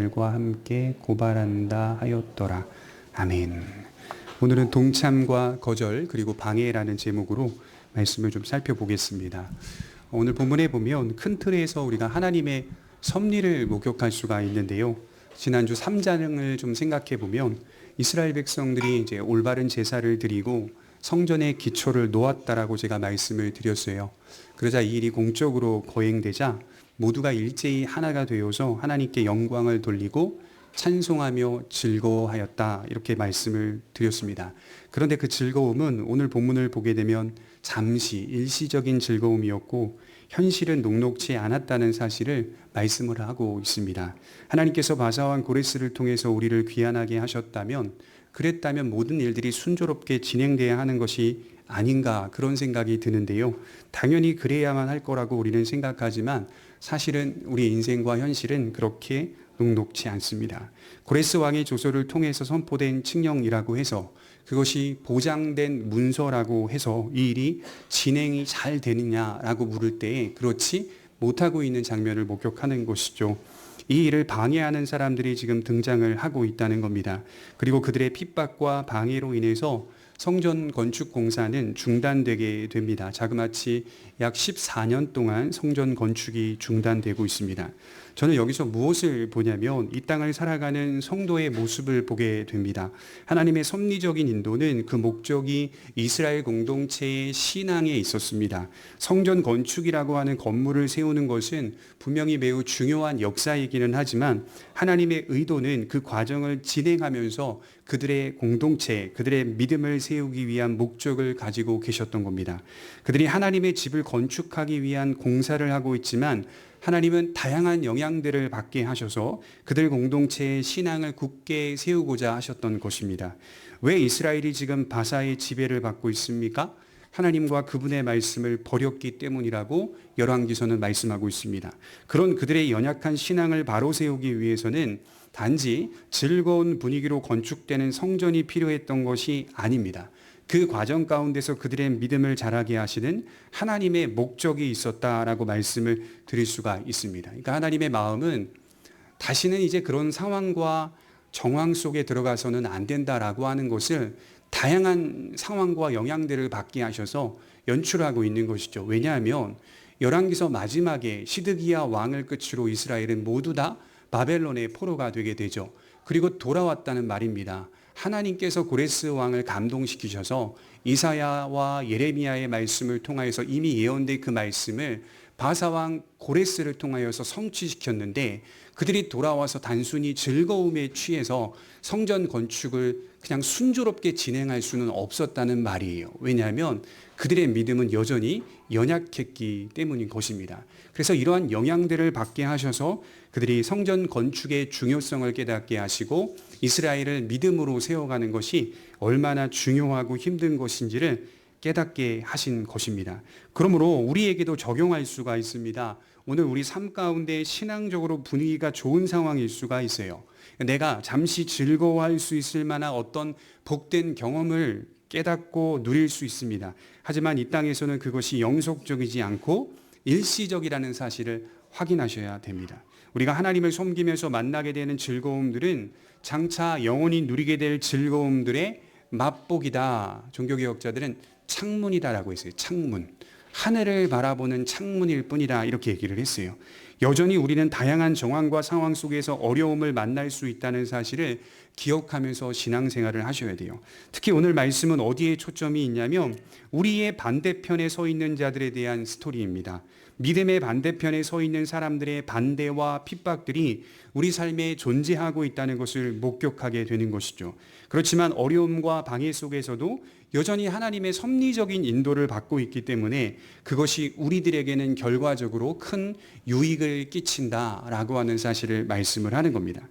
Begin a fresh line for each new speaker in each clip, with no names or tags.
과 함께 고발한다 하였더라. 아멘. 오늘은 동참과 거절 그리고 방해라는 제목으로 말씀을 좀 살펴보겠습니다. 오늘 본문에 보면 큰 틀에서 우리가 하나님의 섭리를 목격할 수가 있는데요. 지난주 3장을 좀 생각해 보면 이스라엘 백성들이 이제 올바른 제사를 드리고 성전의 기초를 놓았다라고 제가 말씀을 드렸어요. 그러자 이 일이 공적으로 거행되자 모두가 일제히 하나가 되어서 하나님께 영광을 돌리고 찬송하며 즐거워하였다, 이렇게 말씀을 드렸습니다. 그런데 그 즐거움은 오늘 본문을 보게 되면 잠시 일시적인 즐거움이었고 현실은 녹록지 않았다는 사실을 말씀을 하고 있습니다. 하나님께서 바사왕 고레스를 통해서 우리를 귀환하게 하셨다면, 그랬다면 모든 일들이 순조롭게 진행돼야 하는 것이 아닌가, 그런 생각이 드는데요. 당연히 그래야만 할 거라고 우리는 생각하지만 사실은 우리 인생과 현실은 그렇게 녹록지 않습니다. 고레스 왕의 조서를 통해서 선포된 칙령이라고 해서, 그것이 보장된 문서라고 해서 이 일이 진행이 잘 되느냐라고 물을 때에 그렇지 못하고 있는 장면을 목격하는 것이죠. 이 일을 방해하는 사람들이 지금 등장을 하고 있다는 겁니다. 그리고 그들의 핍박과 방해로 인해서 성전 건축 공사는 중단되게 됩니다. 자그마치 약 14년 동안 성전 건축이 중단되고 있습니다. 저는 여기서 무엇을 보냐면 이 땅을 살아가는 성도의 모습을 보게 됩니다. 하나님의 섭리적인 인도는 그 목적이 이스라엘 공동체의 신앙에 있었습니다. 성전 건축이라고 하는 건물을 세우는 것은 분명히 매우 중요한 역사이기는 하지만 하나님의 의도는 그 과정을 진행하면서 그들의 공동체, 그들의 믿음을 세우기 위한 목적을 가지고 계셨던 겁니다. 그들이 하나님의 집을 건축하기 위한 공사를 하고 있지만 하나님은 다양한 영향들을 받게 하셔서 그들 공동체의 신앙을 굳게 세우고자 하셨던 것입니다. 왜 이스라엘이 지금 바사의 지배를 받고 있습니까? 하나님과 그분의 말씀을 버렸기 때문이라고 열왕기서는 말씀하고 있습니다. 그런 그들의 연약한 신앙을 바로 세우기 위해서는 단지 즐거운 분위기로 건축되는 성전이 필요했던 것이 아닙니다. 그 과정 가운데서 그들의 믿음을 자라게 하시는 하나님의 목적이 있었다라고 말씀을 드릴 수가 있습니다. 그러니까 하나님의 마음은 다시는 이제 그런 상황과 정황 속에 들어가서는 안 된다라고 하는 것을 다양한 상황과 영향들을 받게 하셔서 연출하고 있는 것이죠. 왜냐하면 열왕기서 마지막에 시드기야 왕을 끝으로 이스라엘은 모두 다 바벨론의 포로가 되게 되죠. 그리고 돌아왔다는 말입니다. 하나님께서 고레스 왕을 감동시키셔서 이사야와 예레미야의 말씀을 통하여서 이미 예언된 그 말씀을 바사왕 고레스를 통하여서 성취시켰는데, 그들이 돌아와서 단순히 즐거움에 취해서 성전 건축을 그냥 순조롭게 진행할 수는 없었다는 말이에요. 왜냐하면 그들의 믿음은 여전히 연약했기 때문인 것입니다. 그래서 이러한 영향들을 받게 하셔서 그들이 성전 건축의 중요성을 깨닫게 하시고 이스라엘을 믿음으로 세워가는 것이 얼마나 중요하고 힘든 것인지를 깨닫게 하신 것입니다. 그러므로 우리에게도 적용할 수가 있습니다. 오늘 우리 삶 가운데 신앙적으로 분위기가 좋은 상황일 수가 있어요. 내가 잠시 즐거워할 수 있을 만한 어떤 복된 경험을 깨닫고 누릴 수 있습니다. 하지만 이 땅에서는 그것이 영속적이지 않고 일시적이라는 사실을 확인하셔야 됩니다. 우리가 하나님을 섬기면서 만나게 되는 즐거움들은 장차 영원히 누리게 될 즐거움들의 맛보기다. 종교개혁자들은 창문이다라고 했어요. 창문. 하늘을 바라보는 창문일 뿐이다, 이렇게 얘기를 했어요. 여전히 우리는 다양한 정황과 상황 속에서 어려움을 만날 수 있다는 사실을 기억하면서 신앙생활을 하셔야 돼요. 특히 오늘 말씀은 어디에 초점이 있냐면 우리의 반대편에 서 있는 자들에 대한 스토리입니다. 믿음의 반대편에 서 있는 사람들의 반대와 핍박들이 우리 삶에 존재하고 있다는 것을 목격하게 되는 것이죠. 그렇지만 어려움과 방해 속에서도 여전히 하나님의 섭리적인 인도를 받고 있기 때문에 그것이 우리들에게는 결과적으로 큰 유익을 끼친다라고 하는 사실을 말씀을 하는 겁니다.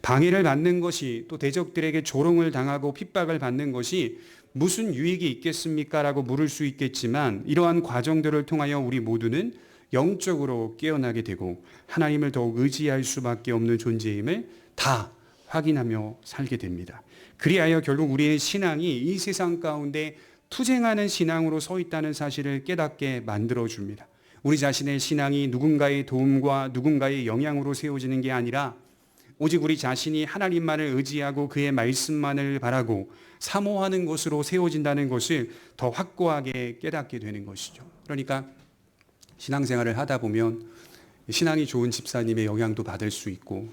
방해를 받는 것이, 또 대적들에게 조롱을 당하고 핍박을 받는 것이 무슨 유익이 있겠습니까? 라고 물을 수 있겠지만 이러한 과정들을 통하여 우리 모두는 영적으로 깨어나게 되고 하나님을 더욱 의지할 수밖에 없는 존재임을 다 확인하며 살게 됩니다. 그리하여 결국 우리의 신앙이 이 세상 가운데 투쟁하는 신앙으로 서 있다는 사실을 깨닫게 만들어줍니다. 우리 자신의 신앙이 누군가의 도움과 누군가의 영향으로 세워지는 게 아니라 오직 우리 자신이 하나님만을 의지하고 그의 말씀만을 바라고 사모하는 것으로 세워진다는 것을 더 확고하게 깨닫게 되는 것이죠. 그러니까 신앙생활을 하다 보면 신앙이 좋은 집사님의 영향도 받을 수 있고,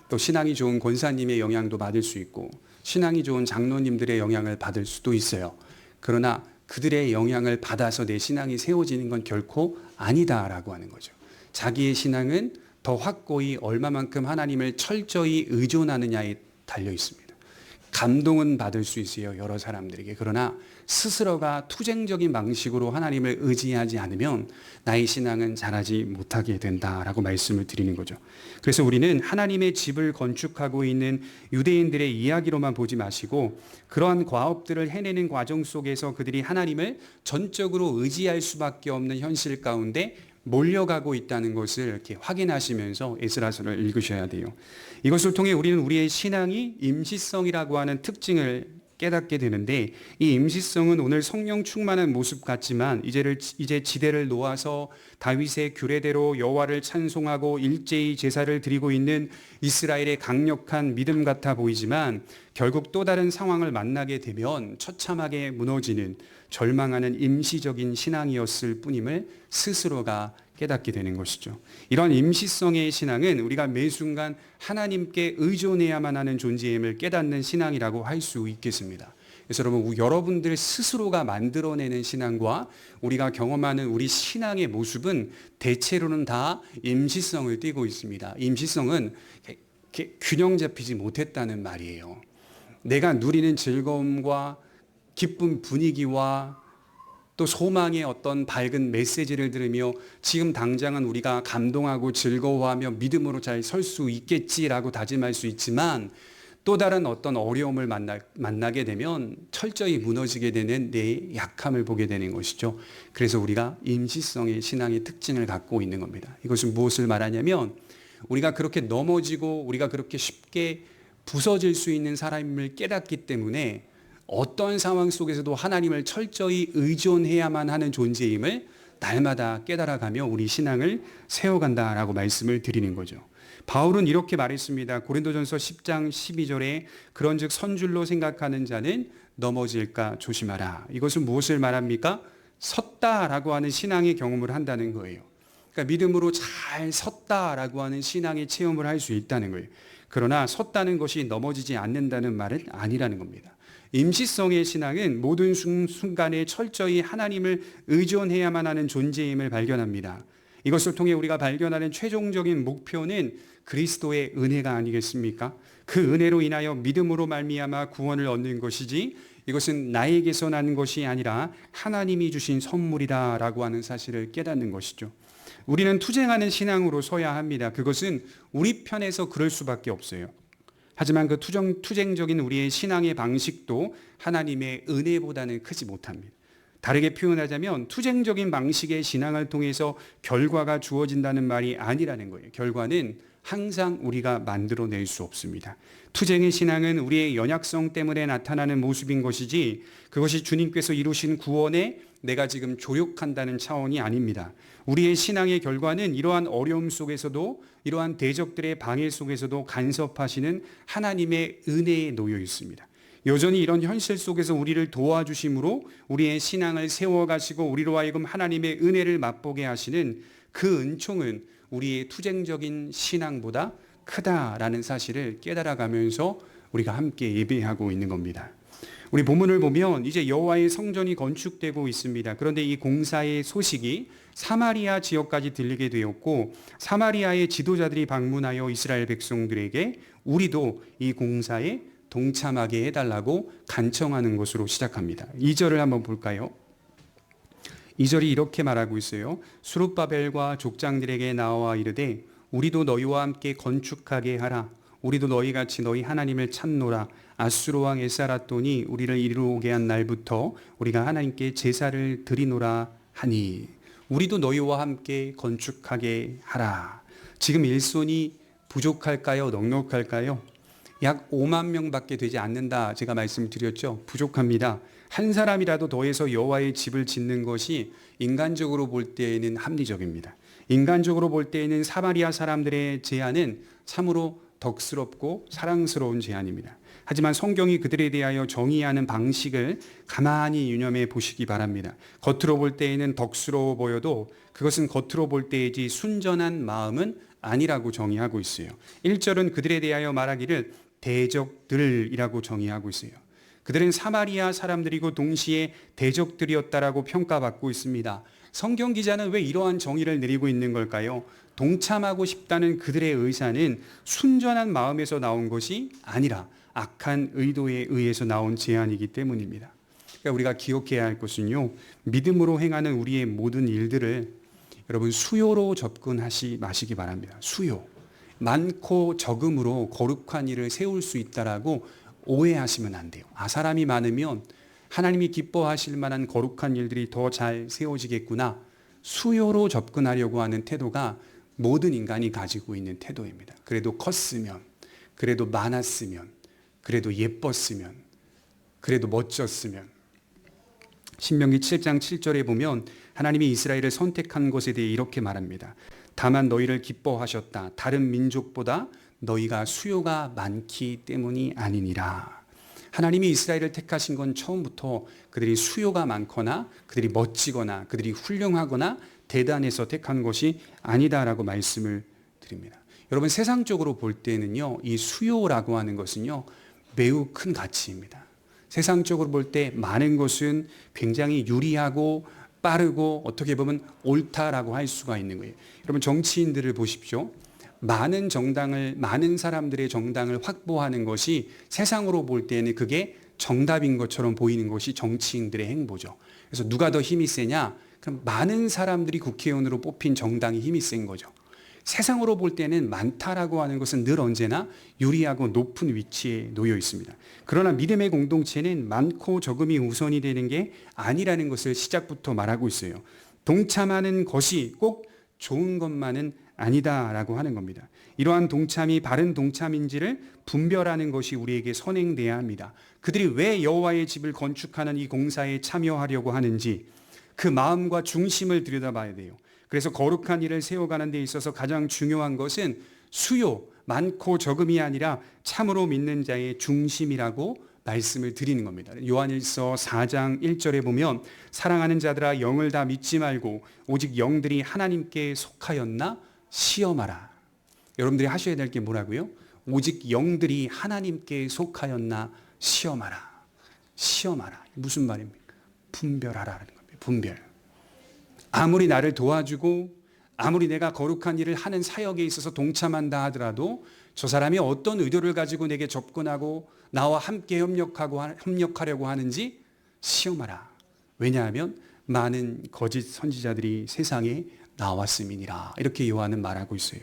또 신앙이 좋은 권사님의 영향도 받을 수 있고, 신앙이 좋은 장로님들의 영향을 받을 수도 있어요. 그러나 그들의 영향을 받아서 내 신앙이 세워지는 건 결코 아니다라고 하는 거죠. 자기의 신앙은 더 확고히 얼마만큼 하나님을 철저히 의존하느냐에 달려 있습니다. 감동은 받을 수 있어요, 여러 사람들에게. 그러나 스스로가 투쟁적인 방식으로 하나님을 의지하지 않으면 나의 신앙은 자라지 못하게 된다라고 말씀을 드리는 거죠. 그래서 우리는 하나님의 집을 건축하고 있는 유대인들의 이야기로만 보지 마시고, 그러한 과업들을 해내는 과정 속에서 그들이 하나님을 전적으로 의지할 수밖에 없는 현실 가운데 몰려가고 있다는 것을 이렇게 확인하시면서 에스라서를 읽으셔야 돼요. 이것을 통해 우리는 우리의 신앙이 임시성이라고 하는 특징을 깨닫게 되는데, 이 임시성은 오늘 성령 충만한 모습 같지만 이제 지대를 놓아서 다윗의 규례대로 여호와를 찬송하고 일제히 제사를 드리고 있는 이스라엘의 강력한 믿음 같아 보이지만, 결국 또 다른 상황을 만나게 되면 처참하게 무너지는 절망하는 임시적인 신앙이었을 뿐임을 스스로가 깨닫게 되는 것이죠. 이런 임시성의 신앙은 우리가 매 순간 하나님께 의존해야만 하는 존재임을 깨닫는 신앙이라고 할 수 있겠습니다. 그래서 여러분들 스스로가 만들어내는 신앙과 우리가 경험하는 우리 신앙의 모습은 대체로는 다 임시성을 띠고 있습니다. 임시성은 균형 잡히지 못했다는 말이에요. 내가 누리는 즐거움과 기쁜 분위기와 또 소망의 어떤 밝은 메시지를 들으며 지금 당장은 우리가 감동하고 즐거워하며 믿음으로 잘 설 수 있겠지라고 다짐할 수 있지만, 또 다른 어떤 어려움을 만나게 되면 철저히 무너지게 되는 내 약함을 보게 되는 것이죠. 그래서 우리가 임시성의 신앙의 특징을 갖고 있는 겁니다. 이것은 무엇을 말하냐면, 우리가 그렇게 넘어지고 우리가 그렇게 쉽게 부서질 수 있는 사람임을 깨닫기 때문에 어떤 상황 속에서도 하나님을 철저히 의존해야만 하는 존재임을 날마다 깨달아가며 우리 신앙을 세워간다라고 말씀을 드리는 거죠. 바울은 이렇게 말했습니다. 고린도전서 10장 12절에 그런즉 선줄로 생각하는 자는 넘어질까 조심하라. 이것은 무엇을 말합니까? 섰다라고 하는 신앙의 경험을 한다는 거예요. 그러니까 믿음으로 잘 섰다라고 하는 신앙의 체험을 할 수 있다는 거예요. 그러나 섰다는 것이 넘어지지 않는다는 말은 아니라는 겁니다. 임시성의 신앙은 모든 순간에 철저히 하나님을 의존해야만 하는 존재임을 발견합니다. 이것을 통해 우리가 발견하는 최종적인 목표는 그리스도의 은혜가 아니겠습니까? 그 은혜로 인하여 믿음으로 말미암아 구원을 얻는 것이지, 이것은 나에게서 난 것이 아니라 하나님이 주신 선물이다라고 하는 사실을 깨닫는 것이죠. 우리는 투쟁하는 신앙으로 서야 합니다. 그것은 우리 편에서 그럴 수밖에 없어요. 하지만 그 투쟁적인 우리의 신앙의 방식도 하나님의 은혜보다는 크지 못합니다. 다르게 표현하자면 투쟁적인 방식의 신앙을 통해서 결과가 주어진다는 말이 아니라는 거예요. 결과는 항상 우리가 만들어낼 수 없습니다. 투쟁의 신앙은 우리의 연약성 때문에 나타나는 모습인 것이지, 그것이 주님께서 이루신 구원에 내가 지금 조력한다는 차원이 아닙니다. 우리의 신앙의 결과는 이러한 어려움 속에서도, 이러한 대적들의 방해 속에서도 간섭하시는 하나님의 은혜에 놓여 있습니다. 여전히 이런 현실 속에서 우리를 도와주심으로 우리의 신앙을 세워가시고 우리로 하여금 하나님의 은혜를 맛보게 하시는 그 은총은 우리의 투쟁적인 신앙보다 크다라는 사실을 깨달아가면서 우리가 함께 예배하고 있는 겁니다. 우리 본문을 보면 이제 여호와의 성전이 건축되고 있습니다. 그런데 이 공사의 소식이 사마리아 지역까지 들리게 되었고, 사마리아의 지도자들이 방문하여 이스라엘 백성들에게 우리도 이 공사에 동참하게 해달라고 간청하는 것으로 시작합니다. 2절을 한번 볼까요? 2절이 이렇게 말하고 있어요. 수룹바벨과 족장들에게 나와 이르되 우리도 너희와 함께 건축하게 하라. 우리도 너희같이 너희 하나님을 찾노라. 아수르 왕 에사라돈이 우리를 이리로 오게 한 날부터 우리가 하나님께 제사를 드리노라 하니. 우리도 너희와 함께 건축하게 하라. 지금 일손이 부족할까요? 넉넉할까요? 약 5만 명밖에 되지 않는다 제가 말씀드렸죠. 부족합니다. 한 사람이라도 더해서 여호와의 집을 짓는 것이 인간적으로 볼 때에는 합리적입니다. 인간적으로 볼 때에는 사마리아 사람들의 제안은 참으로 덕스럽고 사랑스러운 제안입니다. 하지만 성경이 그들에 대하여 정의하는 방식을 가만히 유념해 보시기 바랍니다. 겉으로 볼 때에는 덕스러워 보여도 그것은 겉으로 볼 때이지 순전한 마음은 아니라고 정의하고 있어요. 1절은 그들에 대하여 말하기를 대적들이라고 정의하고 있어요. 그들은 사마리아 사람들이고 동시에 대적들이었다라고 평가받고 있습니다. 성경 기자는 왜 이러한 정의를 내리고 있는 걸까요? 동참하고 싶다는 그들의 의사는 순전한 마음에서 나온 것이 아니라 악한 의도에 의해서 나온 제안이기 때문입니다. 그러니까 우리가 기억해야 할 것은요, 믿음으로 행하는 우리의 모든 일들을 여러분 수요로 접근하시 마시기 바랍니다. 수요. 많고 적음으로 거룩한 일을 세울 수 있다라고 오해하시면 안 돼요. 사람이 많으면 하나님이 기뻐하실 만한 거룩한 일들이 더 잘 세워지겠구나. 수요로 접근하려고 하는 태도가 모든 인간이 가지고 있는 태도입니다. 그래도 컸으면, 그래도 많았으면, 그래도 예뻤으면, 그래도 멋졌으면. 신명기 7장 7절에 보면 하나님이 이스라엘을 선택한 것에 대해 이렇게 말합니다. 다만 너희를 기뻐하셨다. 다른 민족보다 너희가 수요가 많기 때문이 아니니라. 하나님이 이스라엘을 택하신 건 처음부터 그들이 수요가 많거나 그들이 멋지거나 그들이 훌륭하거나 대단해서 택한 것이 아니다라고 말씀을 드립니다. 여러분, 세상적으로 볼 때는요, 이 수요라고 하는 것은요, 매우 큰 가치입니다. 세상적으로 볼 때 많은 것은 굉장히 유리하고 빠르고 어떻게 보면 옳다라고 할 수가 있는 거예요. 여러분, 정치인들을 보십시오. 많은 사람들의 정당을 확보하는 것이 세상으로 볼 때는 그게 정답인 것처럼 보이는 것이 정치인들의 행보죠. 그래서 누가 더 힘이 세냐? 그럼 많은 사람들이 국회의원으로 뽑힌 정당이 힘이 센 거죠. 세상으로 볼 때는 많다라고 하는 것은 늘 언제나 유리하고 높은 위치에 놓여 있습니다. 그러나 믿음의 공동체는 많고 적음이 우선이 되는 게 아니라는 것을 시작부터 말하고 있어요. 동참하는 것이 꼭 좋은 것만은 아니다라고 하는 겁니다. 이러한 동참이 바른 동참인지를 분별하는 것이 우리에게 선행돼야 합니다. 그들이 왜 여호와의 집을 건축하는 이 공사에 참여하려고 하는지 그 마음과 중심을 들여다봐야 돼요. 그래서 거룩한 일을 세워가는 데 있어서 가장 중요한 것은 수요, 많고 적음이 아니라 참으로 믿는 자의 중심이라고 말씀을 드리는 겁니다. 요한일서 4장 1절에 보면 사랑하는 자들아 영을 다 믿지 말고 오직 영들이 하나님께 속하였나 시험하라. 여러분들이 하셔야 될 게 뭐라고요? 오직 영들이 하나님께 속하였나 시험하라. 시험하라. 무슨 말입니까? 분별하라는 겁니다. 분별. 아무리 나를 도와주고 아무리 내가 거룩한 일을 하는 사역에 있어서 동참한다 하더라도 저 사람이 어떤 의도를 가지고 내게 접근하고 나와 함께 협력하려고 하는지 시험하라. 왜냐하면 많은 거짓 선지자들이 세상에 나왔음이니라. 이렇게 요한은 말하고 있어요.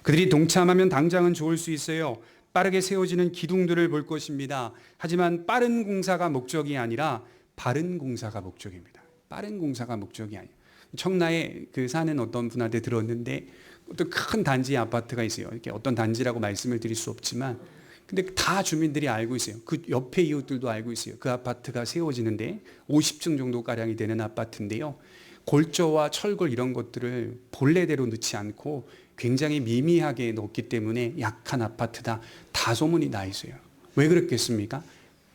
그들이 동참하면 당장은 좋을 수 있어요. 빠르게 세워지는 기둥들을 볼 것입니다. 하지만 빠른 공사가 목적이 아니라 바른 공사가 목적입니다. 빠른 공사가 목적이 아니에요. 청라에 사는 어떤 분한테 들었는데 어떤 큰 단지의 아파트가 있어요. 이렇게 어떤 단지라고 말씀을 드릴 수 없지만 근데 다 주민들이 알고 있어요. 그 옆에 이웃들도 알고 있어요. 그 아파트가 세워지는데 50층 정도 가량이 되는 아파트인데요. 골조와 철골 이런 것들을 본래대로 넣지 않고 굉장히 미미하게 넣었기 때문에 약한 아파트다. 다 소문이 나 있어요. 왜 그랬겠습니까?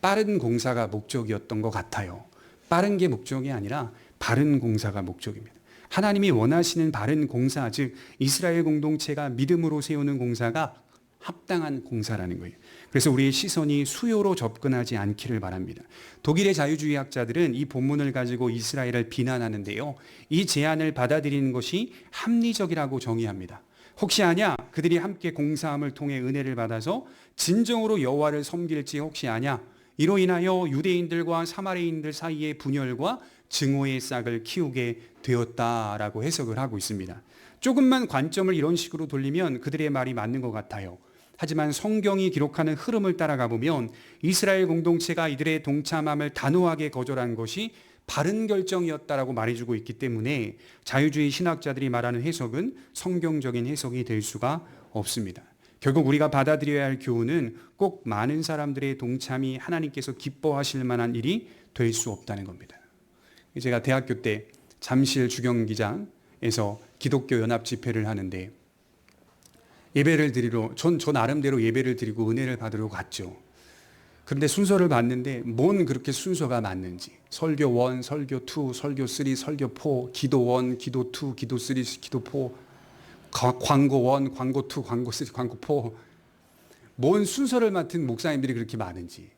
빠른 공사가 목적이었던 것 같아요. 빠른 게 목적이 아니라 바른 공사가 목적입니다. 하나님이 원하시는 바른 공사, 즉 이스라엘 공동체가 믿음으로 세우는 공사가 합당한 공사라는 거예요. 그래서 우리의 시선이 수요로 접근하지 않기를 바랍니다. 독일의 자유주의학자들은 이 본문을 가지고 이스라엘을 비난하는데요. 이 제안을 받아들이는 것이 합리적이라고 정의합니다. 혹시 아냐? 그들이 함께 공사함을 통해 은혜를 받아서 진정으로 여호와를 섬길지 혹시 아냐? 이로 인하여 유대인들과 사마리아인들 사이의 분열과 증오의 싹을 키우게 되었다라고 해석을 하고 있습니다. 조금만 관점을 이런 식으로 돌리면 그들의 말이 맞는 것 같아요. 하지만 성경이 기록하는 흐름을 따라가 보면 이스라엘 공동체가 이들의 동참함을 단호하게 거절한 것이 바른 결정이었다라고 말해주고 있기 때문에 자유주의 신학자들이 말하는 해석은 성경적인 해석이 될 수가 없습니다. 결국 우리가 받아들여야 할 교훈은 꼭 많은 사람들의 동참이 하나님께서 기뻐하실 만한 일이 될 수 없다는 겁니다. 제가 대학교 때 잠실 주경기장에서 기독교 연합 집회를 하는데 예배를 드리러 저 나름대로 예배를 드리고 은혜를 받으러 갔죠. 그런데 순서를 봤는데 뭔 그렇게 순서가 맞는지, 설교 1, 설교 2, 설교 3, 설교 4, 기도 1, 기도 2, 기도 3, 기도 4, 광고 1, 광고 2, 광고 3, 광고 4, 뭔 순서를 맡은 목사님들이 그렇게 많은지.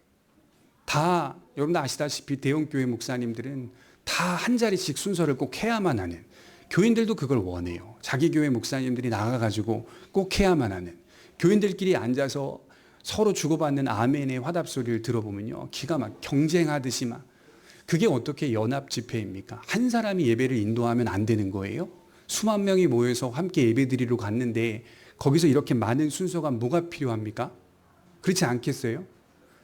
다 여러분들 아시다시피 대형교회 목사님들은 다 한 자리씩 순서를 꼭 해야만 하는, 교인들도 그걸 원해요. 자기 교회 목사님들이 나가가지고 꼭 해야만 하는, 교인들끼리 앉아서 서로 주고받는 아멘의 화답 소리를 들어보면요, 기가 막 경쟁하듯이 막. 그게 어떻게 연합 집회입니까? 한 사람이 예배를 인도하면 안 되는 거예요? 수만 명이 모여서 함께 예배드리러 갔는데 거기서 이렇게 많은 순서가 뭐가 필요합니까? 그렇지 않겠어요?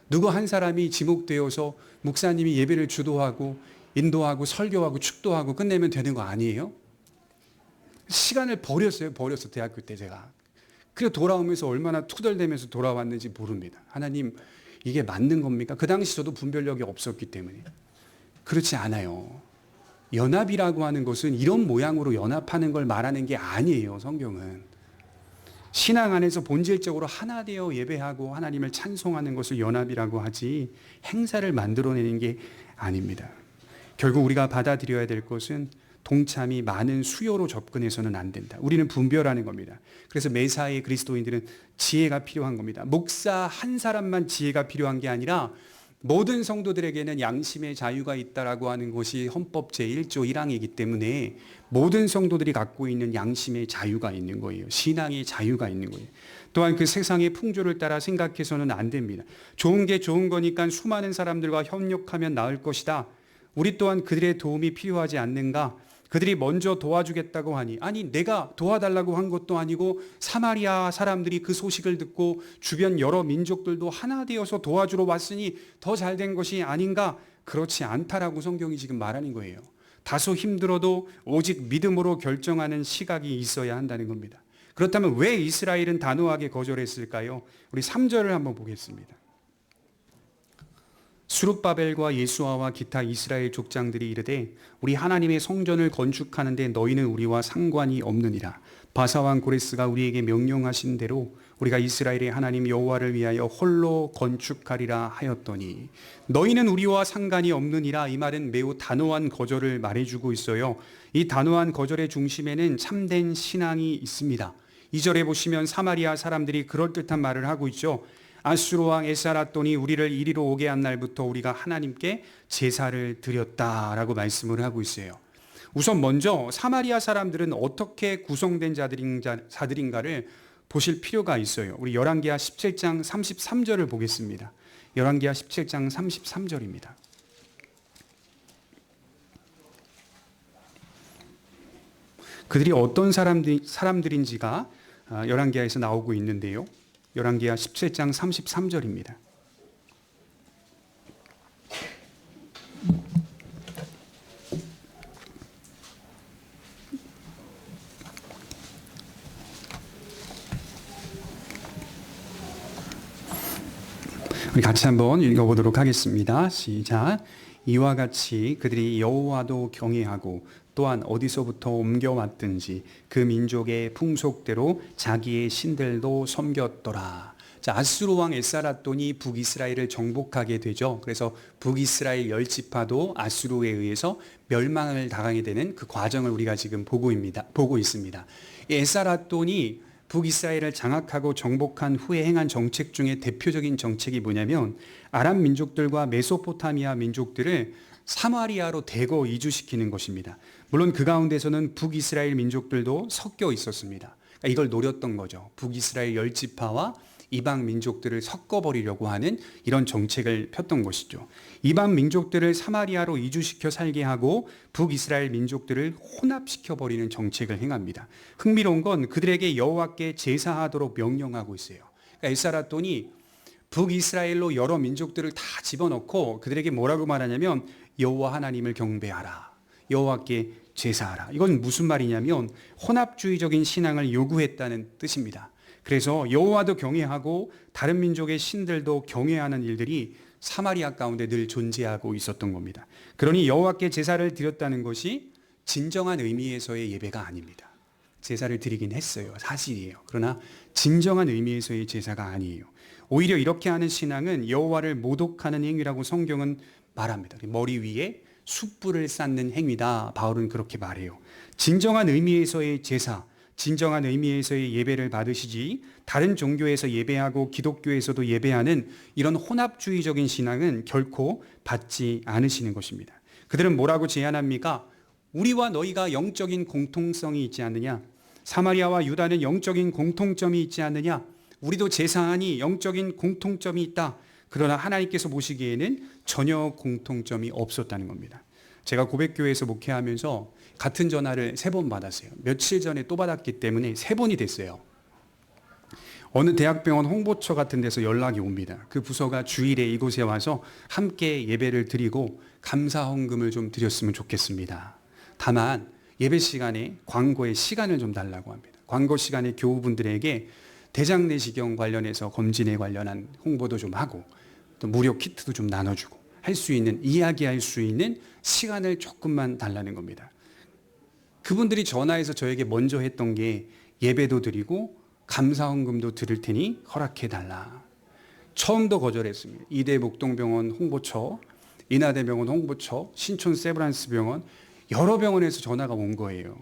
누구 한 사람이 지목되어서 목사님이 예배를 주도하고 인도하고 설교하고 축도하고 끝내면 되는 거 아니에요? 시간을 버렸어요. 대학교 때 제가. 그리고 돌아오면서 얼마나 투덜대면서 돌아왔는지 모릅니다. 하나님, 이게 맞는 겁니까? 그 당시 저도 분별력이 없었기 때문에. 그렇지 않아요. 연합이라고 하는 것은 이런 모양으로 연합하는 걸 말하는 게 아니에요. 성경은. 신앙 안에서 본질적으로 하나 되어 예배하고 하나님을 찬송하는 것을 연합이라고 하지, 행사를 만들어내는 게 아닙니다. 결국 우리가 받아들여야 될 것은 동참이 많은 수요로 접근해서는 안 된다. 우리는 분별하는 겁니다. 그래서 매사의 그리스도인들은 지혜가 필요한 겁니다. 목사 한 사람만 지혜가 필요한 게 아니라 모든 성도들에게는 양심의 자유가 있다라고 하는 것이 헌법 제1조 1항이기 때문에 모든 성도들이 갖고 있는 양심의 자유가 있는 거예요. 신앙의 자유가 있는 거예요. 또한 그 세상의 풍조를 따라 생각해서는 안 됩니다. 좋은 게 좋은 거니까 수많은 사람들과 협력하면 나을 것이다. 우리 또한 그들의 도움이 필요하지 않는가? 그들이 먼저 도와주겠다고 하니, 아니 내가 도와달라고 한 것도 아니고 사마리아 사람들이 그 소식을 듣고 주변 여러 민족들도 하나 되어서 도와주러 왔으니 더 잘된 것이 아닌가? 그렇지 않다라고 성경이 지금 말하는 거예요. 다소 힘들어도 오직 믿음으로 결정하는 시각이 있어야 한다는 겁니다. 그렇다면 왜 이스라엘은 단호하게 거절했을까요? 우리 3절을 한번 보겠습니다. 수룹바벨과 예수아와 기타 이스라엘 족장들이 이르되 우리 하나님의 성전을 건축하는데 너희는 우리와 상관이 없느니라. 바사왕 고레스가 우리에게 명령하신 대로 우리가 이스라엘의 하나님 여호와를 위하여 홀로 건축하리라 하였더니 너희는 우리와 상관이 없느니라. 이 말은 매우 단호한 거절을 말해주고 있어요. 이 단호한 거절의 중심에는 참된 신앙이 있습니다. 2절에 보시면 사마리아 사람들이 그럴듯한 말을 하고 있죠. 아수르 왕 에사라돈이 우리를 이리로 오게 한 날부터 우리가 하나님께 제사를 드렸다라고 말씀을 하고 있어요. 우선 먼저 사마리아 사람들은 어떻게 구성된 자들인가를 보실 필요가 있어요. 우리 열왕기하 17장 33절을 보겠습니다. 열왕기하 17장 33절입니다. 그들이 어떤 사람들인지가 열왕기하에서 나오고 있는데요. 열왕기하 17장 33절입니다. 우리 같이 한번 읽어보도록 하겠습니다. 시작. 이와 같이 그들이 여호와도 경외하고 또한 어디서부터 옮겨왔든지 그 민족의 풍속대로 자기의 신들도 섬겼더라. 자, 아수르 왕 에사라돈이 북이스라엘을 정복하게 되죠. 그래서 북이스라엘 10지파도 아수르에 의해서 멸망을 당하게 되는 그 과정을 우리가 지금 보고 있습니다. 에사라돈이 북이스라엘을 장악하고 정복한 후에 행한 정책 중에 대표적인 정책이 뭐냐면 아람 민족들과 메소포타미아 민족들을 사마리아로 대거 이주시키는 것입니다. 물론 그 가운데서는 북이스라엘 민족들도 섞여 있었습니다. 그러니까 이걸 노렸던 거죠. 북이스라엘 10지파와 이방 민족들을 섞어버리려고 하는 이런 정책을 폈던 것이죠. 이방 민족들을 사마리아로 이주시켜 살게 하고 북이스라엘 민족들을 혼합시켜버리는 정책을 행합니다. 흥미로운 건 그들에게 여호와께 제사하도록 명령하고 있어요. 그러니까 에사라돈이 북이스라엘로 여러 민족들을 다 집어넣고 그들에게 뭐라고 말하냐면 여호와 하나님을 경배하라. 여호와께 제사하라. 이건 무슨 말이냐면 혼합주의적인 신앙을 요구했다는 뜻입니다. 그래서 여호와도 경외하고 다른 민족의 신들도 경외하는 일들이 사마리아 가운데 늘 존재하고 있었던 겁니다. 그러니 여호와께 제사를 드렸다는 것이 진정한 의미에서의 예배가 아닙니다. 제사를 드리긴 했어요. 사실이에요. 그러나 진정한 의미에서의 제사가 아니에요. 오히려 이렇게 하는 신앙은 여호와를 모독하는 행위라고 성경은 말합니다. 머리 위에 숯불을 쌓는 행위다. 바울은 그렇게 말해요. 진정한 의미에서의 제사, 진정한 의미에서의 예배를 받으시지 다른 종교에서 예배하고 기독교에서도 예배하는 이런 혼합주의적인 신앙은 결코 받지 않으시는 것입니다. 그들은 뭐라고 제안합니까? 우리와 너희가 영적인 공통성이 있지 않느냐? 사마리아와 유다는 영적인 공통점이 있지 않느냐? 우리도 제사하니 영적인 공통점이 있다. 그러나 하나님께서 보시기에는 전혀 공통점이 없었다는 겁니다. 제가 고백교회에서 목회하면서 같은 전화를 3번 받았어요. 며칠 전에 또 받았기 때문에 3번이 됐어요. 어느 대학병원 홍보처 같은 데서 연락이 옵니다. 그 부서가 주일에 이곳에 와서 함께 예배를 드리고 감사 헌금을 좀 드렸으면 좋겠습니다. 다만 예배 시간에 광고의 시간을 좀 달라고 합니다. 광고 시간에 교우분들에게 대장내시경 관련해서 검진에 관련한 홍보도 좀 하고 또 무료 키트도 좀 나눠주고 할 수 있는, 이야기할 수 있는 시간을 조금만 달라는 겁니다. 그분들이 전화해서 저에게 먼저 했던 게 예배도 드리고 감사헌금도 드릴 테니 허락해달라. 처음도 거절했습니다. 이대 목동병원 홍보처, 인하대병원 홍보처, 신촌 세브란스 병원, 여러 병원에서 전화가 온 거예요.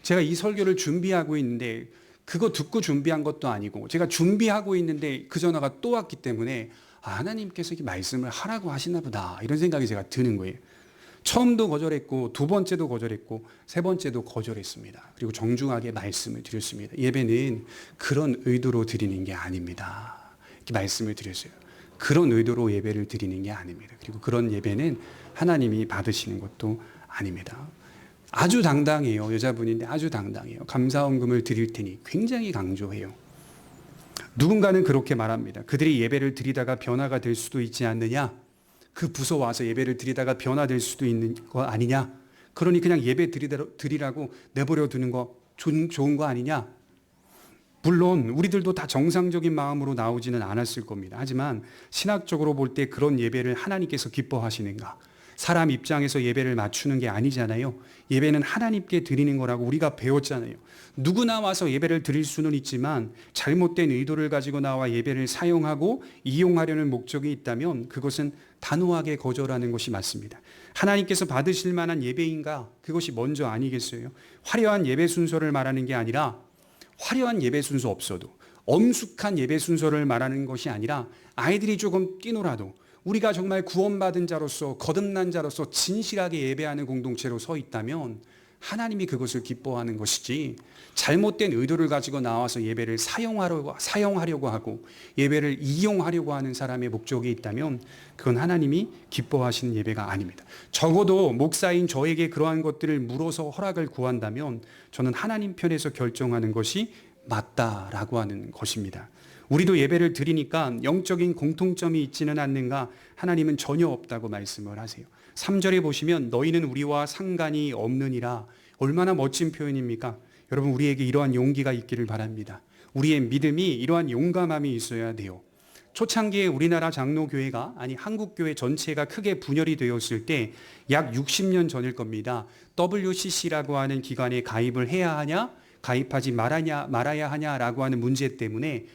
제가 이 설교를 준비하고 있는데 그거 듣고 준비한 것도 아니고 제가 준비하고 있는데 그 전화가 또 왔기 때문에 하나님께서 이 말씀을 하라고 하시나 보다 이런 생각이 제가 드는 거예요. 처음도 거절했고 2번째도 거절했고 3번째도 거절했습니다. 그리고 정중하게 말씀을 드렸습니다. 예배는 그런 의도로 드리는 게 아닙니다. 이렇게 말씀을 드렸어요. 그런 의도로 예배를 드리는 게 아닙니다. 그리고 그런 예배는 하나님이 받으시는 것도 아닙니다. 아주 당당해요. 여자분인데 아주 당당해요. 감사헌금을 드릴 테니 굉장히 강조해요. 누군가는 그렇게 말합니다. 그들이 예배를 드리다가 변화가 될 수도 있지 않느냐? 그 부서 와서 예배를 드리다가 변화될 수도 있는 거 아니냐? 그러니 그냥 예배 드리라고 내버려 두는 거 좋은 거 아니냐? 물론 우리들도 다 정상적인 마음으로 나오지는 않았을 겁니다. 하지만 신학적으로 볼 때 그런 예배를 하나님께서 기뻐하시는가? 사람 입장에서 예배를 맞추는 게 아니잖아요. 예배는 하나님께 드리는 거라고 우리가 배웠잖아요. 누구나 와서 예배를 드릴 수는 있지만 잘못된 의도를 가지고 나와 예배를 사용하고 이용하려는 목적이 있다면 그것은 단호하게 거절하는 것이 맞습니다. 하나님께서 받으실 만한 예배인가? 그것이 먼저 아니겠어요? 화려한 예배 순서를 말하는 게 아니라 화려한 예배 순서 없어도 엄숙한 예배 순서를 말하는 것이 아니라 아이들이 조금 뛰놀아도 우리가 정말 구원받은 자로서 거듭난 자로서 진실하게 예배하는 공동체로 서 있다면 하나님이 그것을 기뻐하는 것이지 잘못된 의도를 가지고 나와서 예배를 사용하려고 하고 예배를 이용하려고 하는 사람의 목적이 있다면 그건 하나님이 기뻐하시는 예배가 아닙니다. 적어도 목사인 저에게 그러한 것들을 물어서 허락을 구한다면 저는 하나님 편에서 결정하는 것이 맞다라고 하는 것입니다. 우리도 예배를 드리니까 영적인 공통점이 있지는 않는가? 하나님은 전혀 없다고 말씀을 하세요. 3절에 보시면 너희는 우리와 상관이 없느니라. 얼마나 멋진 표현입니까? 여러분 우리에게 이러한 용기가 있기를 바랍니다. 우리의 믿음이 이러한 용감함이 있어야 돼요. 초창기에 우리나라 장로교회가 한국교회 전체가 크게 분열이 되었을 때 약 60년 전일 겁니다. WCC라고 하는 기관에 가입을 해야 하냐 가입하지 말아야 하냐라고 하는 문제 때문에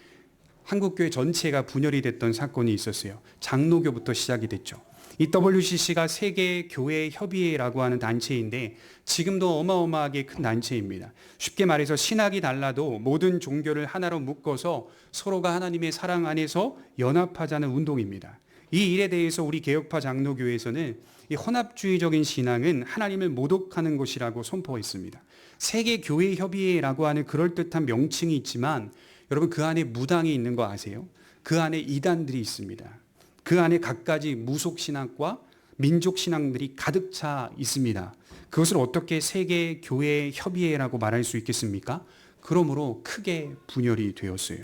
한국교회 전체가 분열이 됐던 사건이 있었어요. 장로교부터 시작이 됐죠. 이 WCC가 세계교회협의회라고 하는 단체인데 지금도 어마어마하게 큰 단체입니다. 쉽게 말해서 신학이 달라도 모든 종교를 하나로 묶어서 서로가 하나님의 사랑 안에서 연합하자는 운동입니다. 이 일에 대해서 우리 개혁파 장로교회에서는 이 혼합주의적인 신앙은 하나님을 모독하는 것이라고 선포했습니다. 세계교회협의회라고 하는 그럴듯한 명칭이 있지만 여러분 그 안에 무당이 있는 거 아세요? 그 안에 이단들이 있습니다. 그 안에 갖가지 무속신학과 민족신앙들이 가득 차 있습니다. 그것을 어떻게 세계교회협의회라고 말할 수 있겠습니까? 그러므로 크게 분열이 되었어요.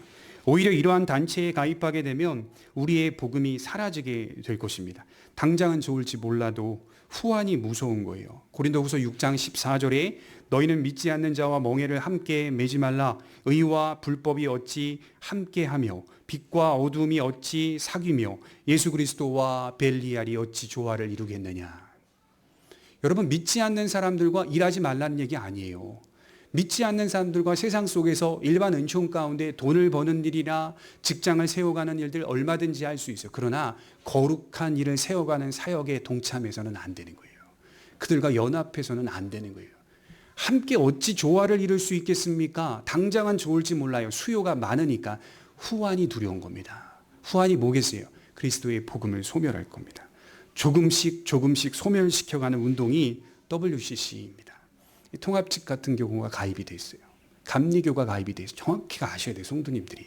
오히려 이러한 단체에 가입하게 되면 우리의 복음이 사라지게 될 것입니다. 당장은 좋을지 몰라도 후환이 무서운 거예요. 고린도후서 6장 14절에 너희는 믿지 않는 자와 멍에를 함께 매지 말라. 의와 불법이 어찌 함께하며 빛과 어둠이 어찌 사귀며 예수 그리스도와 벨리알이 어찌 조화를 이루겠느냐. 여러분 믿지 않는 사람들과 일하지 말라는 얘기 아니에요. 믿지 않는 사람들과 세상 속에서 일반 은총 가운데 돈을 버는 일이나 직장을 세워가는 일들 얼마든지 할 수 있어요. 그러나 거룩한 일을 세워가는 사역에 동참해서는 안 되는 거예요. 그들과 연합해서는 안 되는 거예요. 함께 어찌 조화를 이룰 수 있겠습니까? 당장은 좋을지 몰라요. 수요가 많으니까 후환이 두려운 겁니다. 후환이 뭐겠어요? 그리스도의 복음을 소멸할 겁니다. 조금씩 소멸시켜가는 운동이 WCC입니다. 통합측 같은 경우가 가입이 돼 있어요. 감리교가 가입이 돼 있어요. 정확히 아셔야 돼요, 성도님들이.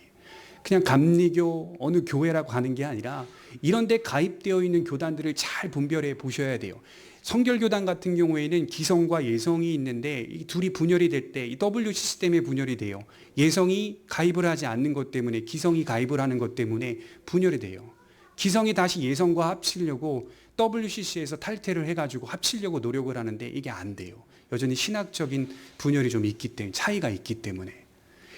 그냥 감리교 어느 교회라고 하는 게 아니라 이런 데 가입되어 있는 교단들을 잘 분별해 보셔야 돼요. 성결교단 같은 경우에는 기성과 예성이 있는데 이 둘이 분열이 될 때 이 WCC 때문에 분열이 돼요. 예성이 가입을 하지 않는 것 때문에, 기성이 가입을 하는 것 때문에 분열이 돼요. 기성이 다시 예성과 합치려고 WCC에서 탈퇴를 해가지고 합치려고 노력을 하는데 이게 안 돼요. 여전히 신학적인 분열이 좀 있기 때문에, 차이가 있기 때문에.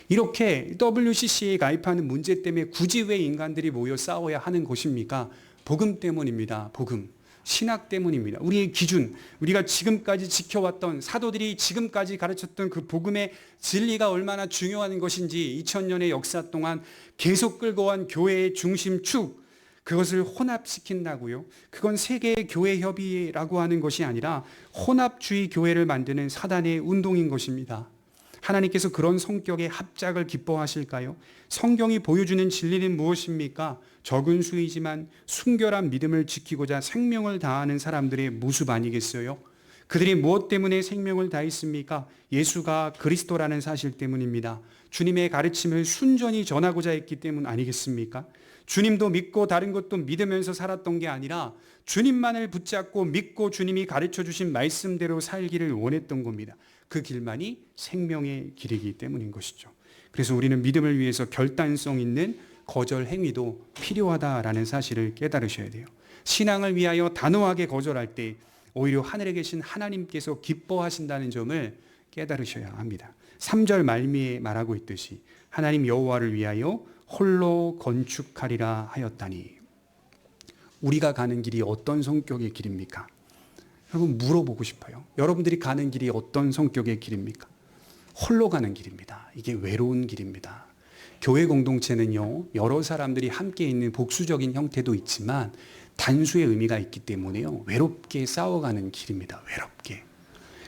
이렇게 WCC에 가입하는 문제 때문에 굳이 왜 인간들이 모여 싸워야 하는 것입니까? 복음 때문입니다. 복음. 신학 때문입니다. 우리의 기준, 우리가 지금까지 지켜왔던, 사도들이 지금까지 가르쳤던 그 복음의 진리가 얼마나 중요한 것인지 2000년의 역사 동안 계속 끌고 온 교회의 중심축, 그것을 혼합시킨다고요? 그건 세계의 교회 협의라고 하는 것이 아니라 혼합주의 교회를 만드는 사단의 운동인 것입니다. 하나님께서 그런 성격의 합작을 기뻐하실까요? 성경이 보여주는 진리는 무엇입니까? 적은 수이지만 순결한 믿음을 지키고자 생명을 다하는 사람들의 모습 아니겠어요? 그들이 무엇 때문에 생명을 다했습니까? 예수가 그리스도라는 사실 때문입니다. 주님의 가르침을 순전히 전하고자 했기 때문 아니겠습니까? 주님도 믿고 다른 것도 믿으면서 살았던 게 아니라 주님만을 붙잡고 믿고 주님이 가르쳐 주신 말씀대로 살기를 원했던 겁니다. 그 길만이 생명의 길이기 때문인 것이죠. 그래서 우리는 믿음을 위해서 결단성 있는 거절 행위도 필요하다라는 사실을 깨달으셔야 돼요. 신앙을 위하여 단호하게 거절할 때 오히려 하늘에 계신 하나님께서 기뻐하신다는 점을 깨달으셔야 합니다. 3절 말미에 말하고 있듯이 하나님 여호와를 위하여 홀로 건축하리라 하였다니. 우리가 가는 길이 어떤 성격의 길입니까? 여러분 물어보고 싶어요. 여러분들이 가는 길이 어떤 성격의 길입니까? 홀로 가는 길입니다. 이게 외로운 길입니다. 교회 공동체는요, 여러 사람들이 함께 있는 복수적인 형태도 있지만 단수의 의미가 있기 때문에요, 외롭게 싸워가는 길입니다. 외롭게.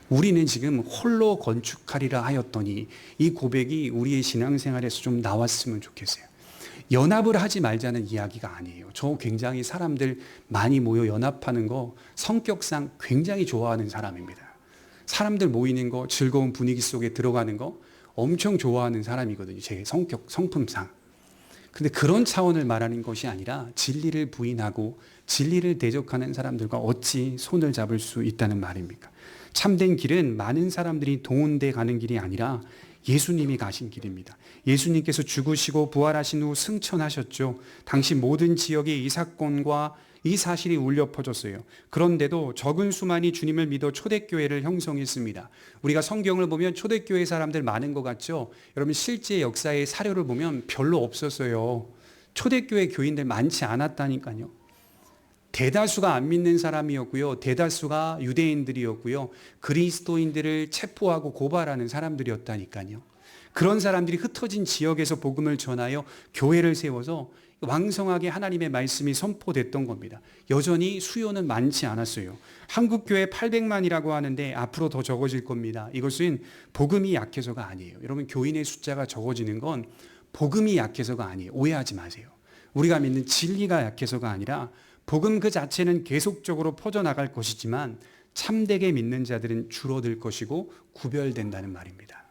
우리는 지금 홀로 건축하리라 하였더니 이 고백이 우리의 신앙생활에서 좀 나왔으면 좋겠어요. 연합을 하지 말자는 이야기가 아니에요. 저 굉장히 사람들 많이 모여 연합하는 거 성격상 굉장히 좋아하는 사람입니다. 사람들 모이는 거, 즐거운 분위기 속에 들어가는 거 엄청 좋아하는 사람이거든요. 제 성격, 성품상. 근데 그런 차원을 말하는 것이 아니라 진리를 부인하고 진리를 대적하는 사람들과 어찌 손을 잡을 수 있다는 말입니까? 참된 길은 많은 사람들이 동원돼 가는 길이 아니라 예수님이 가신 길입니다. 예수님께서 죽으시고 부활하신 후 승천하셨죠. 당시 모든 지역에 이 사건과 이 사실이 울려 퍼졌어요. 그런데도 적은 수만이 주님을 믿어 초대교회를 형성했습니다. 우리가 성경을 보면 초대교회 사람들 많은 것 같죠? 여러분 실제 역사의 사료를 보면 별로 없었어요. 초대교회 교인들 많지 않았다니까요. 대다수가 안 믿는 사람이었고요. 대다수가 유대인들이었고요. 그리스도인들을 체포하고 고발하는 사람들이었다니까요. 그런 사람들이 흩어진 지역에서 복음을 전하여 교회를 세워서 왕성하게 하나님의 말씀이 선포됐던 겁니다. 여전히 수요는 많지 않았어요. 한국교회 800만이라고 하는데 앞으로 더 적어질 겁니다. 이것은 복음이 약해서가 아니에요. 여러분 교인의 숫자가 적어지는 건 복음이 약해서가 아니에요. 오해하지 마세요. 우리가 믿는 진리가 약해서가 아니라 복음 그 자체는 계속적으로 퍼져나갈 것이지만 참되게 믿는 자들은 줄어들 것이고 구별된다는 말입니다.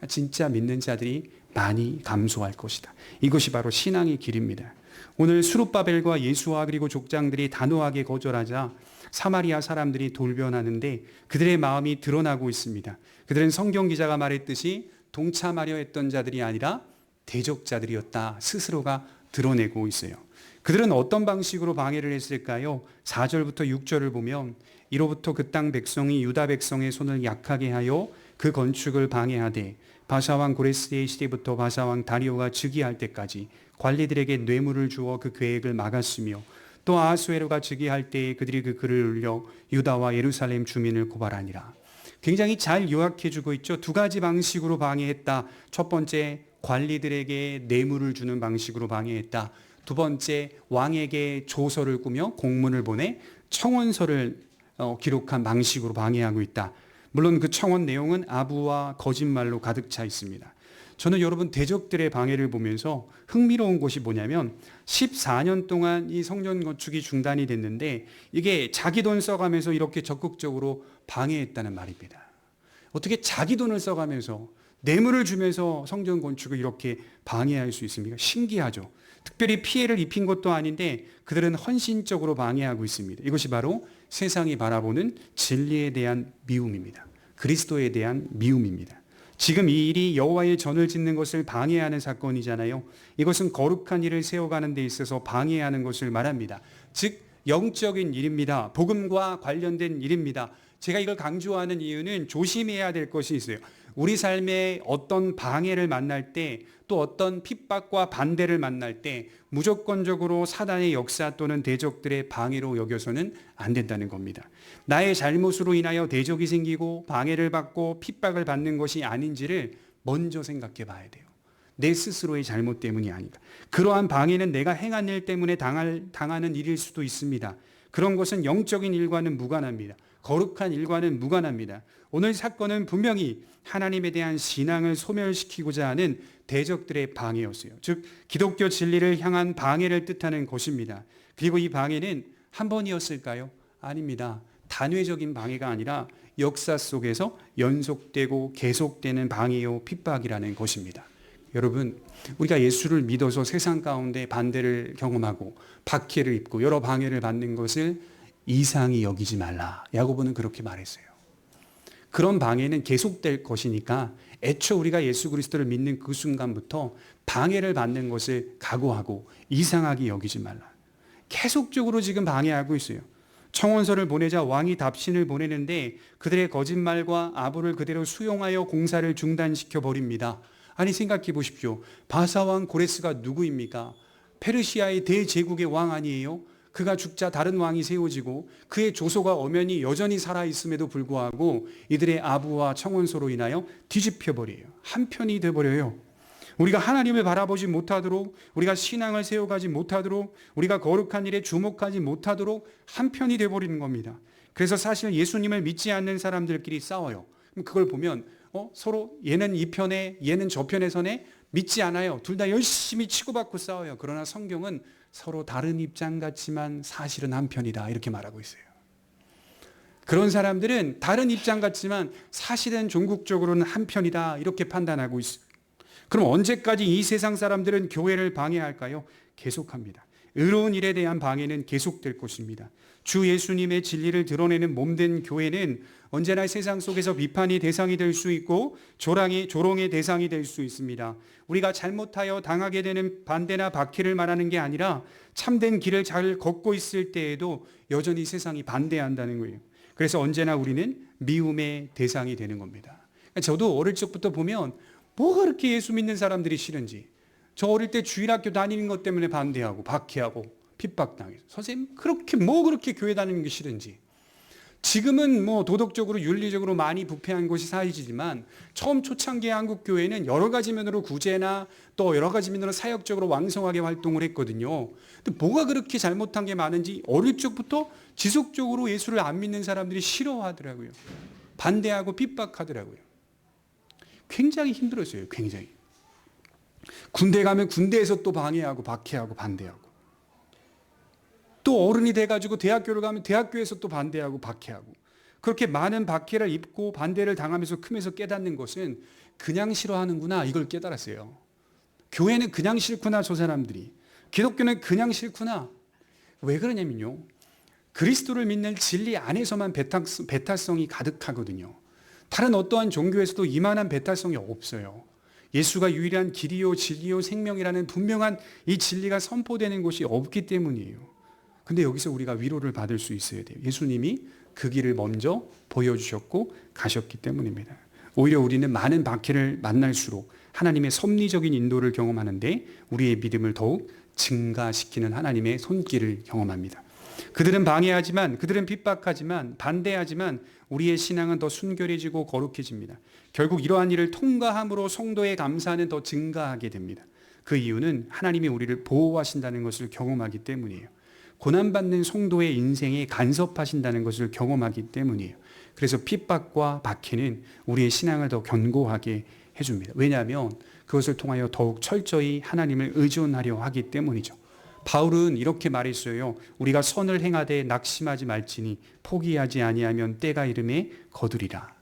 진짜 믿는 자들이 많이 감소할 것이다. 이것이 바로 신앙의 길입니다. 오늘 수룹바벨과 예수와 그리고 족장들이 단호하게 거절하자 사마리아 사람들이 돌변하는데 그들의 마음이 드러나고 있습니다. 그들은 성경 기자가 말했듯이 동참하려 했던 자들이 아니라 대적자들이었다. 스스로가 드러내고 있어요. 그들은 어떤 방식으로 방해를 했을까요? 4절부터 6절을 보면 이로부터 그 땅 백성이 유다 백성의 손을 약하게 하여 그 건축을 방해하되 바사왕 고레스의 시대부터 바사왕 다리오가 즉위할 때까지 관리들에게 뇌물을 주어 그 계획을 막았으며 또 아하수에로가 즉위할 때에 그들이 그 글을 올려 유다와 예루살렘 주민을 고발하니라. 굉장히 잘 요약해주고 있죠. 두 가지 방식으로 방해했다. 첫 번째, 관리들에게 뇌물을 주는 방식으로 방해했다. 두 번째, 왕에게 조서를 꾸며 공문을 보내 청원서를 기록한 방식으로 방해하고 있다. 물론 그 청원 내용은 아부와 거짓말로 가득 차 있습니다. 저는 여러분 대적들의 방해를 보면서 흥미로운 것이 뭐냐면 14년 동안 이 성전 건축이 중단이 됐는데 이게 자기 돈 써가면서 이렇게 적극적으로 방해했다는 말입니다. 어떻게 자기 돈을 써가면서 뇌물을 주면서 성전 건축을 이렇게 방해할 수 있습니까? 신기하죠. 특별히 피해를 입힌 것도 아닌데 그들은 헌신적으로 방해하고 있습니다. 이것이 바로 세상이 바라보는 진리에 대한 미움입니다. 그리스도에 대한 미움입니다. 지금 이 일이 여호와의 전을 짓는 것을 방해하는 사건이잖아요. 이것은 거룩한 일을 세워가는 데 있어서 방해하는 것을 말합니다. 즉 영적인 일입니다. 복음과 관련된 일입니다. 제가 이걸 강조하는 이유는 조심해야 될 것이 있어요. 우리 삶에 어떤 방해를 만날 때, 또 어떤 핍박과 반대를 만날 때 무조건적으로 사단의 역사 또는 대적들의 방해로 여겨서는 안 된다는 겁니다. 나의 잘못으로 인하여 대적이 생기고 방해를 받고 핍박을 받는 것이 아닌지를 먼저 생각해 봐야 돼요. 내 스스로의 잘못 때문이 아닌가. 그러한 방해는 내가 행한 일 때문에 당하는 일일 수도 있습니다. 그런 것은 영적인 일과는 무관합니다. 거룩한 일과는 무관합니다. 오늘 사건은 분명히 하나님에 대한 신앙을 소멸시키고자 하는 대적들의 방해였어요. 즉 기독교 진리를 향한 방해를 뜻하는 것입니다. 그리고 이 방해는 한 번이었을까요? 아닙니다. 단회적인 방해가 아니라 역사 속에서 연속되고 계속되는 방해요 핍박이라는 것입니다. 여러분, 우리가 예수를 믿어서 세상 가운데 반대를 경험하고 박해를 입고 여러 방해를 받는 것을 이상히 여기지 말라. 야고보는 그렇게 말했어요. 그런 방해는 계속될 것이니까 애초 우리가 예수 그리스도를 믿는 그 순간부터 방해를 받는 것을 각오하고 이상하게 여기지 말라. 계속적으로 지금 방해하고 있어요. 청원서를 보내자 왕이 답신을 보내는데 그들의 거짓말과 아부를 그대로 수용하여 공사를 중단시켜 버립니다. 아니 생각해 보십시오. 바사왕 고레스가 누구입니까? 페르시아의 대제국의 왕 아니에요? 그가 죽자 다른 왕이 세워지고 그의 조소가 엄연히 여전히 살아있음에도 불구하고 이들의 아부와 청원서로 인하여 뒤집혀버려요. 한편이 돼버려요. 우리가 하나님을 바라보지 못하도록, 우리가 신앙을 세워가지 못하도록, 우리가 거룩한 일에 주목하지 못하도록 한편이 돼버리는 겁니다. 그래서 사실 예수님을 믿지 않는 사람들끼리 싸워요. 그걸 보면 서로 얘는 이 편에 얘는 저 편에 서네, 믿지 않아요. 둘 다 열심히 치고받고 싸워요. 그러나 성경은 서로 다른 입장 같지만 사실은 한 편이다 이렇게 말하고 있어요. 그런 사람들은 다른 입장 같지만 사실은 종국적으로는 한 편이다 이렇게 판단하고 있어요. 그럼 언제까지 이 세상 사람들은 교회를 방해할까요? 계속합니다. 의로운 일에 대한 방해는 계속될 것입니다. 주 예수님의 진리를 드러내는 몸된 교회는 언제나 세상 속에서 비판이 대상이 될 수 있고 조롱의 대상이 될 수 있습니다. 우리가 잘못하여 당하게 되는 반대나 박해를 말하는 게 아니라 참된 길을 잘 걷고 있을 때에도 여전히 세상이 반대한다는 거예요. 그래서 언제나 우리는 미움의 대상이 되는 겁니다. 저도 어릴 적부터 보면 뭐가 그렇게 예수 믿는 사람들이 싫은지, 저 어릴 때 주일학교 다니는 것 때문에 반대하고 박해하고 핍박당해서 선생님 그렇게 교회 다니는 게 싫은지, 지금은 도덕적으로 윤리적으로 많이 부패한 것이 사실이지만 처음 초창기 한국 교회는 여러 가지 면으로 구제나 또 여러 가지 면으로 사역적으로 왕성하게 활동을 했거든요. 근데 뭐가 그렇게 잘못한 게 많은지 어릴 적부터 지속적으로 예수를 안 믿는 사람들이 싫어하더라고요. 반대하고 핍박하더라고요. 굉장히 힘들었어요. 굉장히. 군대 가면 군대에서 또 방해하고 박해하고 반대하고, 또 어른이 돼가지고 대학교를 가면 대학교에서 또 반대하고 박해하고, 그렇게 많은 박해를 입고 반대를 당하면서 크면서 깨닫는 것은 그냥 싫어하는구나 이걸 깨달았어요. 교회는 그냥 싫구나, 저 사람들이. 기독교는 그냥 싫구나. 왜 그러냐면요, 그리스도를 믿는 진리 안에서만 배타성이 가득하거든요. 다른 어떠한 종교에서도 이만한 배타성이 없어요. 예수가 유일한 길이요 진리요 생명이라는 분명한 이 진리가 선포되는 곳이 없기 때문이에요. 근데 여기서 우리가 위로를 받을 수 있어야 돼요. 예수님이 그 길을 먼저 보여주셨고 가셨기 때문입니다. 오히려 우리는 많은 박해를 만날수록 하나님의 섭리적인 인도를 경험하는데 우리의 믿음을 더욱 증가시키는 하나님의 손길을 경험합니다. 그들은 방해하지만, 그들은 핍박하지만, 반대하지만 우리의 신앙은 더 순결해지고 거룩해집니다. 결국 이러한 일을 통과함으로 성도의 감사는 더 증가하게 됩니다. 그 이유는 하나님이 우리를 보호하신다는 것을 경험하기 때문이에요. 고난받는 성도의 인생에 간섭하신다는 것을 경험하기 때문이에요. 그래서 핍박과 박해는 우리의 신앙을 더 견고하게 해줍니다. 왜냐하면 그것을 통하여 더욱 철저히 하나님을 의존하려 하기 때문이죠. 바울은 이렇게 말했어요. 우리가 선을 행하되 낙심하지 말지니 포기하지 아니하면 때가 이름에 거두리라.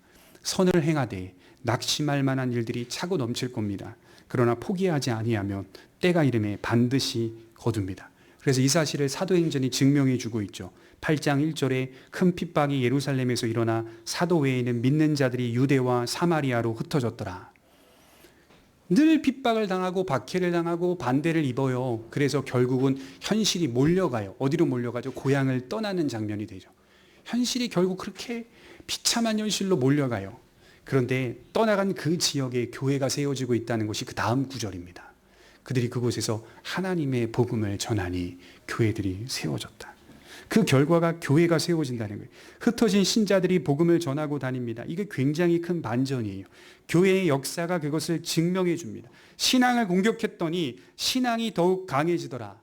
선을 행하되 낙심할 만한 일들이 차고 넘칠 겁니다. 그러나 포기하지 아니하면 때가 이름에 반드시 거둡니다. 그래서 이 사실을 사도행전이 증명해 주고 있죠. 8장 1절에 큰 핍박이 예루살렘에서 일어나 사도 외에는 믿는 자들이 유대와 사마리아로 흩어졌더라. 늘 핍박을 당하고 박해를 당하고 반대를 입어요. 그래서 결국은 현실이 몰려가요. 어디로 몰려가죠? 고향을 떠나는 장면이 되죠. 현실이 결국 그렇게 비참한 현실로 몰려가요. 그런데 떠나간 그 지역에 교회가 세워지고 있다는 것이 그 다음 구절입니다. 그들이 그곳에서 하나님의 복음을 전하니 교회들이 세워졌다. 그 결과가 교회가 세워진다는 거예요. 흩어진 신자들이 복음을 전하고 다닙니다. 이게 굉장히 큰 반전이에요. 교회의 역사가 그것을 증명해 줍니다. 신앙을 공격했더니 신앙이 더욱 강해지더라.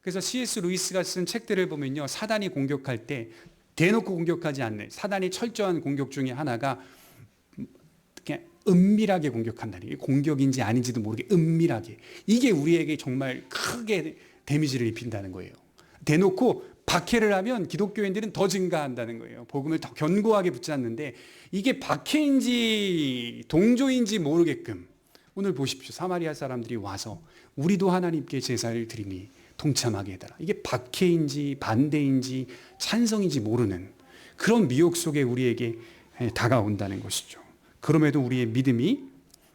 그래서 C.S. 루이스가 쓴 책들을 보면요, 사단이 공격할 때 대놓고 공격하지 않는, 사단이 철저한 공격 중에 하나가 그냥 은밀하게 공격한다는, 이게 공격인지 아닌지도 모르게 은밀하게. 이게 우리에게 정말 크게 데미지를 입힌다는 거예요. 대놓고 박해를 하면 기독교인들은 더 증가한다는 거예요. 복음을 더 견고하게 붙잡는데 이게 박해인지 동조인지 모르게끔, 오늘 보십시오. 사마리아 사람들이 와서 우리도 하나님께 제사를 드리니 동참하게 해달라. 이게 박해인지 반대인지 찬성인지 모르는 그런 미혹 속에 우리에게 다가온다는 것이죠. 그럼에도 우리의 믿음이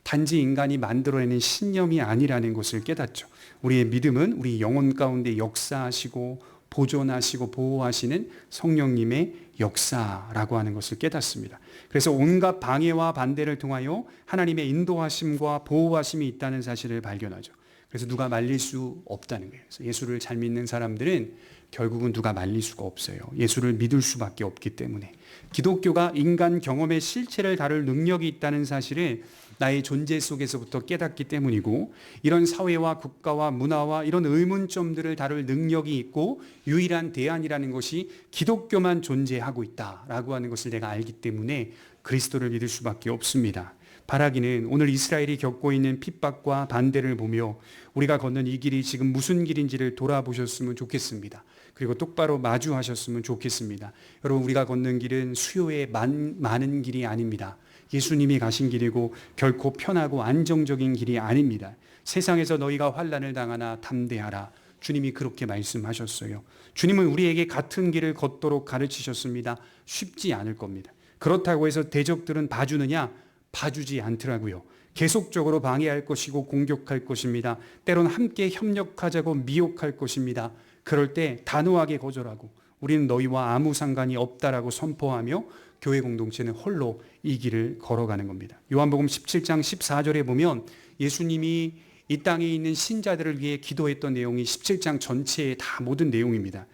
단지 인간이 만들어내는 신념이 아니라는 것을 깨닫죠. 우리의 믿음은 우리 영혼 가운데 역사하시고 보존하시고 보호하시는 성령님의 역사라고 하는 것을 깨닫습니다. 그래서 온갖 방해와 반대를 통하여 하나님의 인도하심과 보호하심이 있다는 사실을 발견하죠. 그래서 누가 말릴 수 없다는 거예요. 그래서 예수를 잘 믿는 사람들은 결국은 누가 말릴 수가 없어요. 예수를 믿을 수밖에 없기 때문에. 기독교가 인간 경험의 실체를 다룰 능력이 있다는 사실을 나의 존재 속에서부터 깨닫기 때문이고, 이런 사회와 국가와 문화와 이런 의문점들을 다룰 능력이 있고 유일한 대안이라는 것이 기독교만 존재하고 있다라고 하는 것을 내가 알기 때문에 그리스도를 믿을 수밖에 없습니다. 바라기는 오늘 이스라엘이 겪고 있는 핍박과 반대를 보며 우리가 걷는 이 길이 지금 무슨 길인지를 돌아보셨으면 좋겠습니다. 그리고 똑바로 마주하셨으면 좋겠습니다. 여러분, 우리가 걷는 길은 수요의 많은 길이 아닙니다. 예수님이 가신 길이고 결코 편하고 안정적인 길이 아닙니다. 세상에서 너희가 환난을 당하나 담대하라. 주님이 그렇게 말씀하셨어요. 주님은 우리에게 같은 길을 걷도록 가르치셨습니다. 쉽지 않을 겁니다. 그렇다고 해서 대적들은 봐주느냐? 봐주지 않더라고요. 계속적으로 방해할 것이고 공격할 것입니다. 때론 함께 협력하자고 미혹할 것입니다. 그럴 때 단호하게 거절하고 우리는 너희와 아무 상관이 없다라고 선포하며 교회 공동체는 홀로 이 길을 걸어가는 겁니다. 요한복음 17장 14절에 보면 예수님이 이 땅에 있는 신자들을 위해 기도했던 내용이 17장 전체의 다 모든 내용입니다.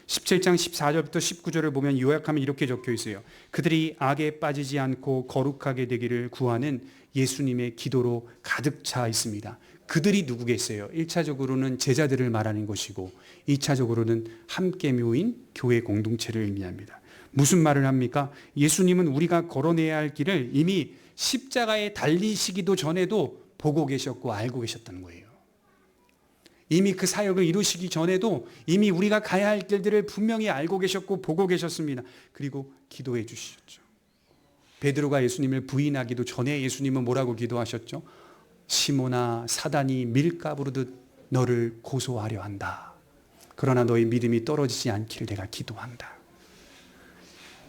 17장 14절부터 19절을 보면 요약하면 이렇게 적혀 있어요. 그들이 악에 빠지지 않고 거룩하게 되기를 구하는 예수님의 기도로 가득 차 있습니다. 그들이 누구겠어요? 1차적으로는 제자들을 말하는 것이고 2차적으로는 함께 모인 교회 공동체를 의미합니다. 무슨 말을 합니까? 예수님은 우리가 걸어내야 할 길을 이미 십자가에 달리시기도 전에도 보고 계셨고 알고 계셨다는 거예요. 이미 그 사역을 이루시기 전에도 이미 우리가 가야 할 길들을 분명히 알고 계셨고 보고 계셨습니다. 그리고 기도해 주셨죠. 베드로가 예수님을 부인하기도 전에 예수님은 뭐라고 기도하셨죠? 시몬아, 사단이 밀가부르듯 너를 고소하려 한다. 그러나 너의 믿음이 떨어지지 않기를 내가 기도한다.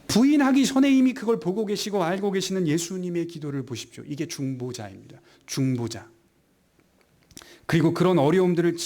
부인하기 전에 이미 그걸 보고 계시고 알고 계시는 예수님의 기도를 보십시오. 이게 중보자입니다. 중보자. 그리고 그런 어려움들을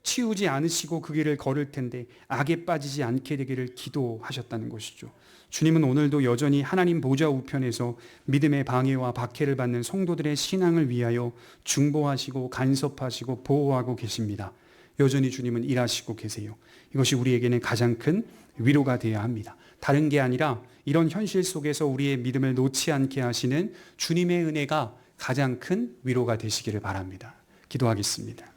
치우지 않으시고 그 길을 걸을 텐데 악에 빠지지 않게 되기를 기도하셨다는 것이죠. 주님은 오늘도 여전히 하나님 보좌 우편에서 믿음의 방해와 박해를 받는 성도들의 신앙을 위하여 중보하시고 간섭하시고 보호하고 계십니다. 여전히 주님은 일하시고 계세요. 이것이 우리에게는 가장 큰 위로가 되어야 합니다. 다른 게 아니라 이런 현실 속에서 우리의 믿음을 놓지 않게 하시는 주님의 은혜가 가장 큰 위로가 되시기를 바랍니다. 기도하겠습니다.